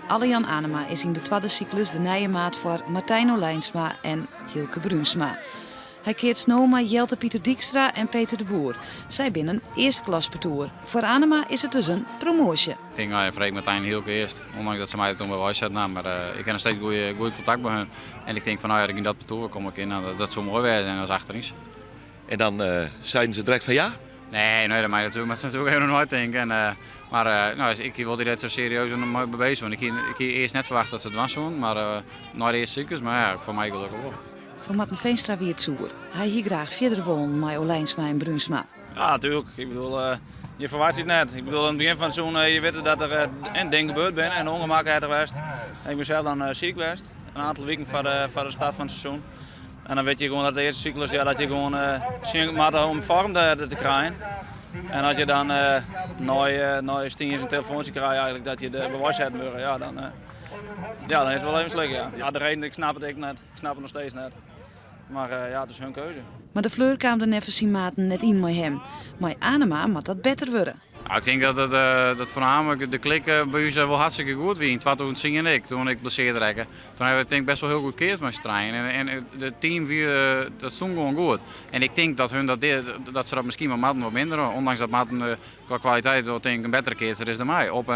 Allejan Anema is in de tweede cyclus de nije maat voor Martijn Olijnsma en Hilke Bruinsma. Hij keert snel met Jelte Pieter Dijkstra en Peter de Boer. Zij binnen eerste klas parcours. Voor Anema is het dus een promotie. Ik denk, Freek Martijn en Hilke eerst. Ondanks dat ze mij toen bij wijs zetten. Maar ik heb nog steeds goed contact met hen. En ik denk van, dat ik in dat parcours kom ik in. Dat zou mooi zijn en dat is achter niets. En dan zeiden ze direct van ja? Nee, dat mij natuurlijk. Maar ze natuurlijk helemaal nooit denken. Ik wilde dit zo serieus en mee bezig. Want ik had eerst net verwacht dat ze het was doen. Maar na de eerste cyclus, maar ja, voor mij gelukkig wel. Voor Marten Veenstra wie het zoer. Hij hier graag verder wonen met Olijnsma en Bruinsma. Ja, natuurlijk. Ik bedoel, je verwacht het net. Ik bedoel, in het begin van het seizoen, je weet dat er een ding gebeurd bent en ongemak er geweest. Ik ben zelf dan ziek geweest. Een aantal weken voor de start van het seizoen. En dan weet je gewoon dat de eerste cyclus, dat je gewoon maar om vorm te krijgen. En dat je dan na je sting een telefoontje krijgt eigenlijk dat je de bewijs hebt, dan is het wel even slecht. Ja, de reden, ik snap het net. Ik snap het nog steeds net. Maar het is hun keuze. Maar de Fleur kwam de neffen zien maten net in met hem. Maar Anema moet dat beter worden. Ik denk dat voornamelijk de klik bij u wel hartstikke goed was in 2010 en ik, toen ik blesseerde raakte. Toen hebben we denk best wel heel goed keerd met z'n trein. En het team dat stond gewoon goed. En ik denk dat ze dat misschien wel maten wat minder, ondanks dat maten qua kwaliteit wel denk ik een betere keerster is dan mij, op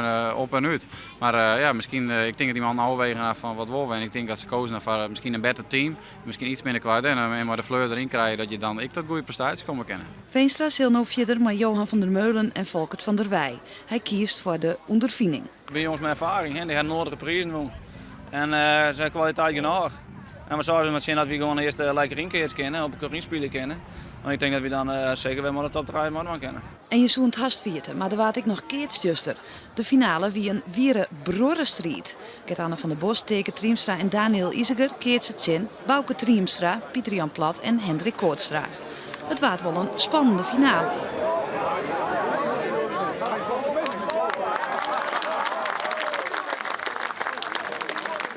en uit. Maar misschien, ik denk dat die man overwegen af van wat wolven en ik denk dat ze kozen voor misschien een beter team, misschien iets minder kwaliteit en maar de Fleur erin krijgen dat je dan dat goede prestaties kan bekennen. Veenstra zal nu verder met Johan van der Meulen en Volkert van der Wij. Hij kiest voor de ondervinding. Ik ben jongens met ervaring, die gaan noordere prijzen doen. En ze zijn kwaliteit genoeg. En we zouden met zien dat we gewoon eerst lekker inkeers kennen, op een spelen kennen. En ik denk dat we dan zeker weer maar de top 3 man kennen. En je zoent haast vieren, maar er waard ik nog keertjuster. De finale wie een wiere brorenstrijd. Gert-Anne van der Bos, Teke Triemstra en Daniel Iseger keert ze Tjen, Bouke Triemstra, Pieter-Jan Plat en Hendrik Koortstra. Het waard wel een spannende finale.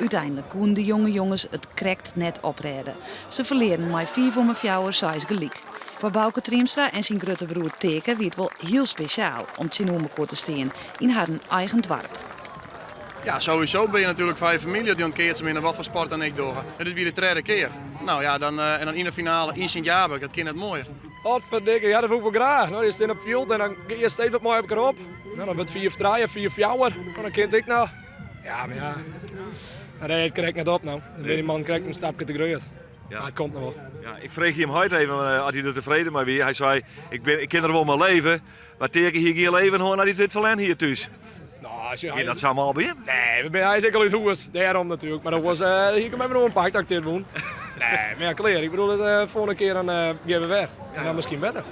Uiteindelijk koen de jonge jongens het krekt net opredden. Ze verleren maar 4 voor mijn fjouwer 6 gelijk. Voor Bouke Triemstra en zijn grote broer Teke wie het wel heel speciaal om Tjenoemekoor te staan in haar eigen dorp. Ja, sowieso ben je natuurlijk van je familie die een keertje in wat voor sport dan ik door. Dit is weer de derde keer. Nou ja, dan in de finale in Sint-Jabek, dat kind het mooier. Godverdikke, ja dat voel ik wel graag. Nou, je staat op veld en dan ga je steeds wat mooi op elkaar op. Nou, dan wordt 4 draaien, 4 fjouwer. Dan kind ik nou. Ja, maar ja. Dan rijd je het krek net op nou. Dan ben die man krek een stapje te groot. Ja. Maar het komt nog wel. Ja, ik vreeg hem huid even, had hij er tevreden mee weer. Hij zei, ik ken er wel mijn leven. Maar tegen hier leven hoor naar dit verlen hier thuis. Nou, als je... dat zou allemaal bij? Nee, hij is ook al iets hoes. Daarom natuurlijk. Maar dat was, hier kan we nog een pak acteer doen. Nee, maar ja, klaar. Ik bedoel, het volgende keer dan gaan we weer. En dan misschien beter.